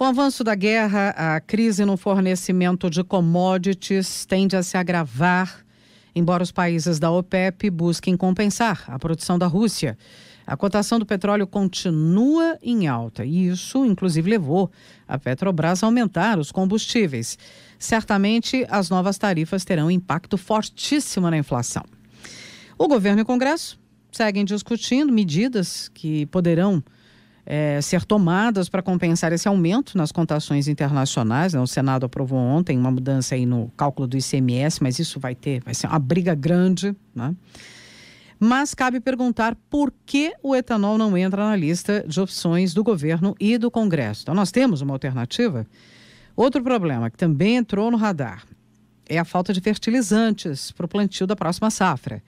Com o avanço da guerra, a crise no fornecimento de commodities tende a se agravar, embora os países da OPEP busquem compensar a produção da Rússia. A cotação do petróleo continua em alta e isso, inclusive, levou a Petrobras a aumentar os combustíveis. Certamente, as novas tarifas terão um impacto fortíssimo na inflação. O governo e o Congresso seguem discutindo medidas que poderão ser tomadas para compensar esse aumento nas cotações internacionais. O Senado aprovou ontem uma mudança aí no cálculo do ICMS, mas isso vai ser uma briga grande, né? Mas cabe perguntar por que o etanol não entra na lista de opções do governo e do Congresso. Então, nós temos uma alternativa. Outro problema que também entrou no radar é a falta de fertilizantes para o plantio da próxima safra.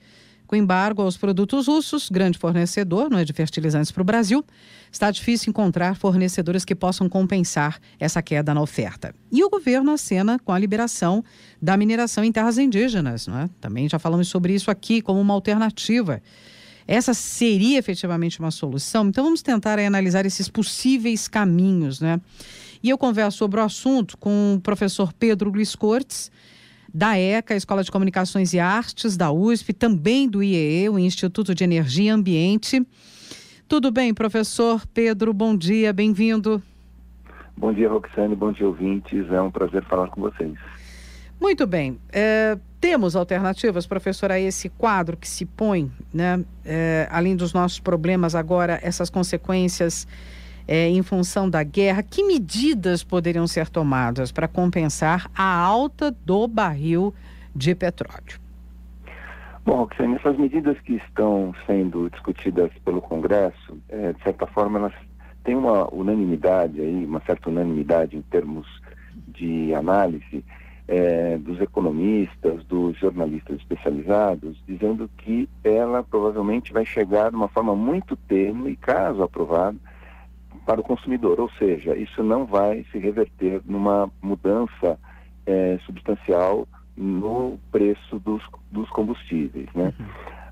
Com embargo aos produtos russos, grande fornecedor, não é, de fertilizantes para o Brasil, está difícil encontrar fornecedores que possam compensar essa queda na oferta. E o governo acena com a liberação da mineração em terras indígenas, não é? Também já falamos sobre isso aqui como uma alternativa. Essa seria efetivamente uma solução? Então vamos tentar analisar esses possíveis caminhos, né? E eu converso sobre o assunto com o professor Pedro Luiz Cortes, da ECA, Escola de Comunicações e Artes, da USP, também do IEE, o Instituto de Energia e Ambiente. Tudo bem, professor Pedro? Bom dia, bem-vindo. Bom dia, Roxane, bom dia, ouvintes. É um prazer falar com vocês. Muito bem. Temos alternativas, professor, a esse quadro que se põe, né? Além dos nossos problemas agora, essas consequências em função da guerra. Que medidas poderiam ser tomadas para compensar a alta do barril de petróleo? Bom, Roxane, essas medidas que estão sendo discutidas pelo Congresso, de certa forma, elas têm uma unanimidade, aí, uma certa unanimidade em termos de análise dos economistas, dos jornalistas especializados, dizendo que ela provavelmente vai chegar de uma forma muito tênue, caso aprovada, para o consumidor, ou seja, isso não vai se reverter numa mudança substancial no preço dos combustíveis, né?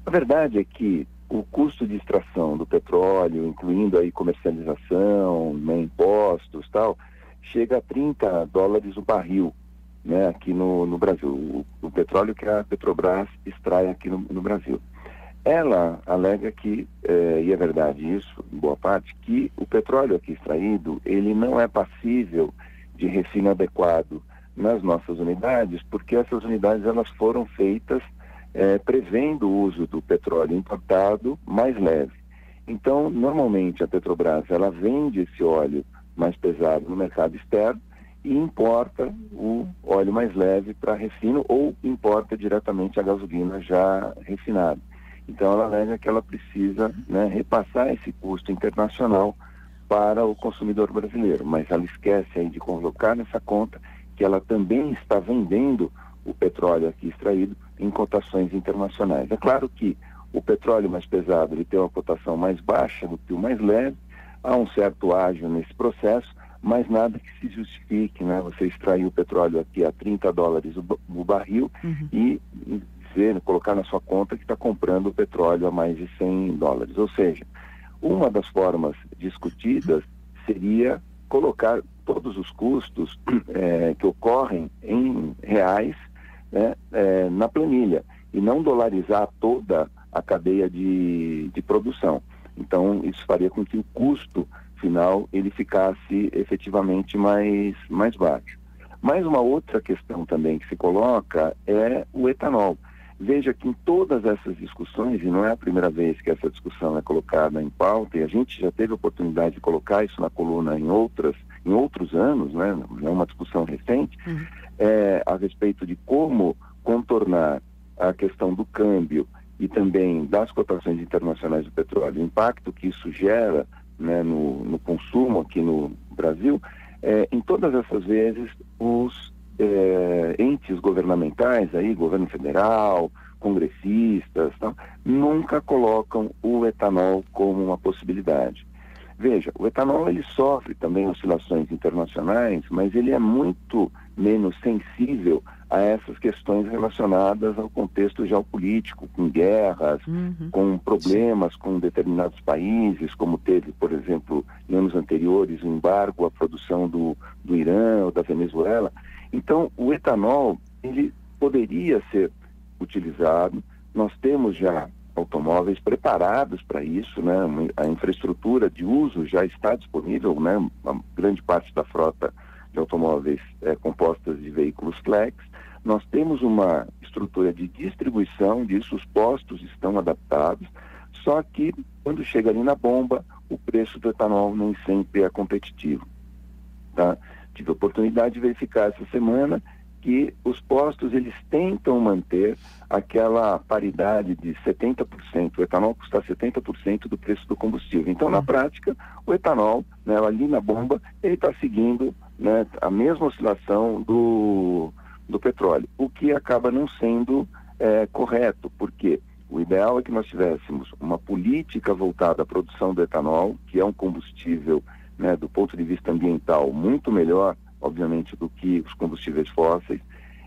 A verdade é que o custo de extração do petróleo, incluindo aí comercialização, né, impostos, tal, chega a $30 o barril, né, aqui no Brasil, o petróleo que a Petrobras extrai aqui no Brasil. Ela alega que, e é verdade isso, em boa parte, que o petróleo aqui extraído, ele não é passível de refino adequado nas nossas unidades, porque essas unidades elas foram feitas prevendo o uso do petróleo importado mais leve. Então, normalmente a Petrobras, ela vende esse óleo mais pesado no mercado externo e importa o óleo mais leve para refino ou importa diretamente a gasolina já refinada. Então, ela alega que ela precisa, né, repassar esse custo internacional para o consumidor brasileiro, mas ela esquece aí de colocar nessa conta que ela também está vendendo o petróleo aqui extraído em cotações internacionais. É claro que o petróleo mais pesado ele tem uma cotação mais baixa do que o mais leve, há um certo ágio nesse processo, mas nada que se justifique, né? Você extrair o petróleo aqui a $30 o barril e colocar na sua conta que está comprando o petróleo a mais de $100. Ou seja, uma das formas discutidas seria colocar todos os custos que ocorrem em reais, né, na planilha e não dolarizar toda a cadeia de produção. Então, isso faria com que o custo final ele ficasse efetivamente mais baixo. Mas uma outra questão também que se coloca é o etanol. Veja que em todas essas discussões, e não é a primeira vez que essa discussão é colocada em pauta, e a gente já teve a oportunidade de colocar isso na coluna em outros anos, né? Não é uma discussão recente, a respeito de como contornar a questão do câmbio e também das cotações internacionais do petróleo, o impacto que isso gera, né, no consumo aqui no Brasil. Em todas essas vezes, os entes governamentais, aí, governo federal, congressistas, tal, nunca colocam o etanol como uma possibilidade. Veja, o etanol ele sofre também oscilações internacionais, mas ele é muito menos sensível a essas questões relacionadas ao contexto geopolítico, com guerras, com problemas com determinados países, como teve, por exemplo, em anos anteriores, o embargo à produção do Irã ou da Venezuela. Então, o etanol, ele poderia ser utilizado. Nós temos já automóveis preparados para isso, né? A infraestrutura de uso já está disponível, né? A grande parte da frota de automóveis compostas de veículos flex. Nós temos uma estrutura de distribuição disso, os postos estão adaptados, só que quando chega ali na bomba, o preço do etanol nem sempre é competitivo, tá? Tive a oportunidade de verificar essa semana que os postos, eles tentam manter aquela paridade de 70%, o etanol custa 70% do preço do combustível. Então, na prática, o etanol, né, ali na bomba, ele está seguindo, né, a mesma oscilação do petróleo, o que acaba não sendo correto, porque o ideal é que nós tivéssemos uma política voltada à produção do etanol, que é um combustível, né, do ponto de vista ambiental, muito melhor, obviamente, do que os combustíveis fósseis.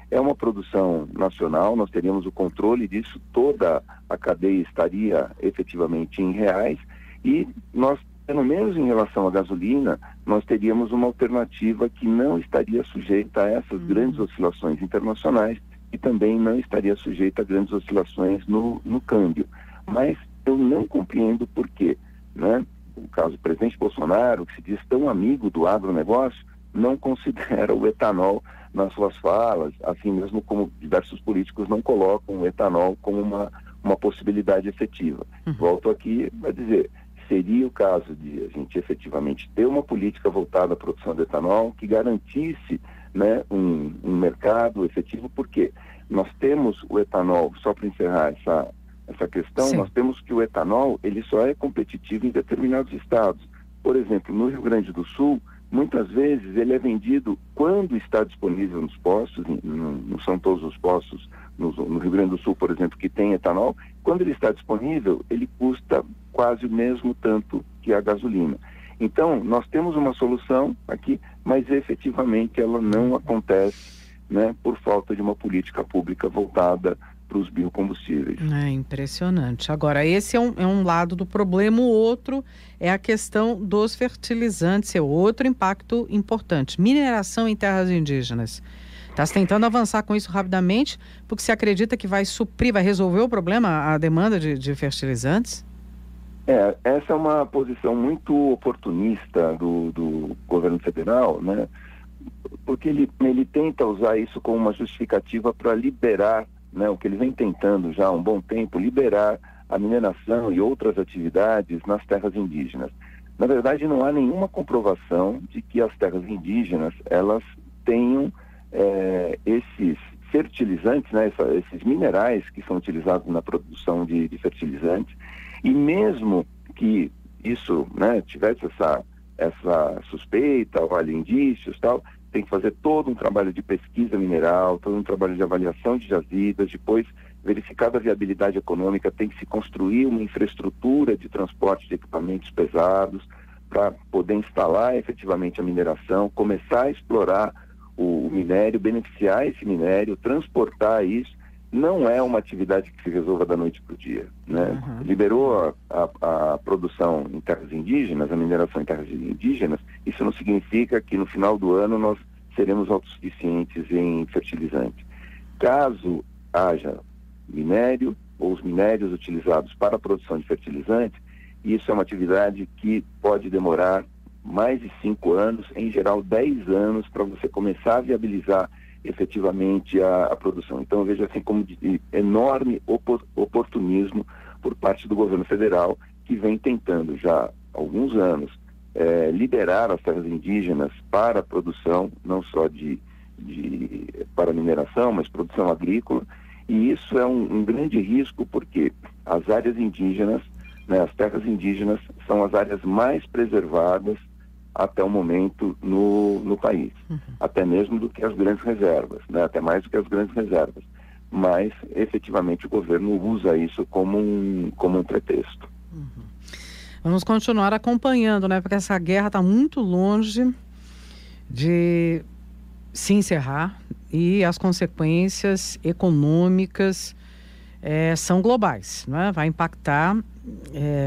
É uma produção nacional, nós teríamos o controle disso, toda a cadeia estaria efetivamente em reais e nós, pelo menos em relação à gasolina, nós teríamos uma alternativa que não estaria sujeita a essas grandes oscilações internacionais e também não estaria sujeita a grandes oscilações no câmbio. Mas eu não compreendo por quê, né? O caso do presidente Bolsonaro, que se diz tão amigo do agronegócio, não considera o etanol nas suas falas, assim mesmo como diversos políticos não colocam o etanol como uma possibilidade efetiva. Volto aqui a dizer, seria o caso de a gente efetivamente ter uma política voltada à produção de etanol que garantisse, né, um mercado efetivo, porque nós temos o etanol, só para encerrar essa questão, nós temos que o etanol, ele só é competitivo em determinados estados. Por exemplo, no Rio Grande do Sul, muitas vezes ele é vendido quando está disponível nos postos, não são todos os postos no Rio Grande do Sul, por exemplo, que tem etanol. Quando ele está disponível, ele custa quase o mesmo tanto que a gasolina. Então, nós temos uma solução aqui, mas efetivamente ela não acontece, né, por falta de uma política pública voltada para os biocombustíveis. É impressionante. Agora, esse é um lado do problema, o outro é a questão dos fertilizantes, é outro impacto importante. Mineração em terras indígenas. Está se tentando avançar com isso rapidamente, porque se acredita que vai suprir, vai resolver o problema, a demanda de fertilizantes? Essa é uma posição muito oportunista do governo federal, né? Porque ele tenta usar isso como uma justificativa para liberar, né, o que ele vem tentando já há um bom tempo, liberar a mineração e outras atividades nas terras indígenas. Na verdade, não há nenhuma comprovação de que as terras indígenas, elas tenham esses fertilizantes, né, esses minerais que são utilizados na produção de fertilizantes, e mesmo que isso, né, tivesse essa suspeita, olha, indícios, tal, tem que fazer todo um trabalho de pesquisa mineral, todo um trabalho de avaliação de jazidas, depois, verificada a viabilidade econômica, tem que se construir uma infraestrutura de transporte de equipamentos pesados para poder instalar efetivamente a mineração, começar a explorar o minério, beneficiar esse minério, transportar isso. Não é uma atividade que se resolva da noite para o dia, né? Liberou a produção em terras indígenas, a mineração em terras indígenas, isso não significa que no final do ano nós seremos autossuficientes em fertilizantes. Caso haja minério ou os minérios utilizados para a produção de fertilizantes, isso é uma atividade que pode demorar mais de 5 anos, em geral 10 anos, para você começar a viabilizar efetivamente a produção. Então eu vejo assim como de enorme oportunismo por parte do governo federal, que vem tentando já há alguns anos liberar as terras indígenas para a produção, não só para mineração, mas produção agrícola, e isso é um grande risco porque as áreas indígenas, né, as terras indígenas são as áreas mais preservadas até o momento no país, até mesmo do que as grandes reservas, né? Até mais do que as grandes reservas, mas efetivamente o governo usa isso como um pretexto. Vamos continuar acompanhando, né? Porque essa guerra está muito longe de se encerrar e as consequências econômicas são globais, né? Vai impactar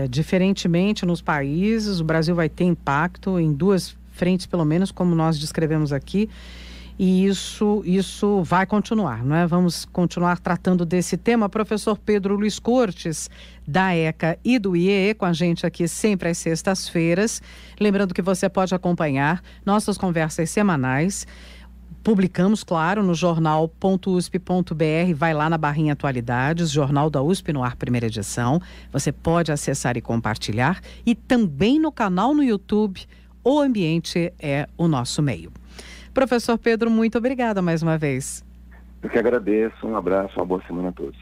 diferentemente nos países. O Brasil vai ter impacto em duas frentes, pelo menos, como nós descrevemos aqui, e isso vai continuar, não é? Vamos continuar tratando desse tema. Professor Pedro Luiz Cortes, da ECA e do IEE, com a gente aqui sempre às sextas-feiras. Lembrando que você pode acompanhar nossas conversas semanais. Publicamos, claro, no jornal.usp.br, vai lá na barrinha Atualidades, Jornal da USP no ar, primeira edição. Você pode acessar e compartilhar. E também no canal no YouTube, O Ambiente é o Nosso Meio. Professor Pedro, muito obrigada mais uma vez. Eu que agradeço, um abraço, uma boa semana a todos.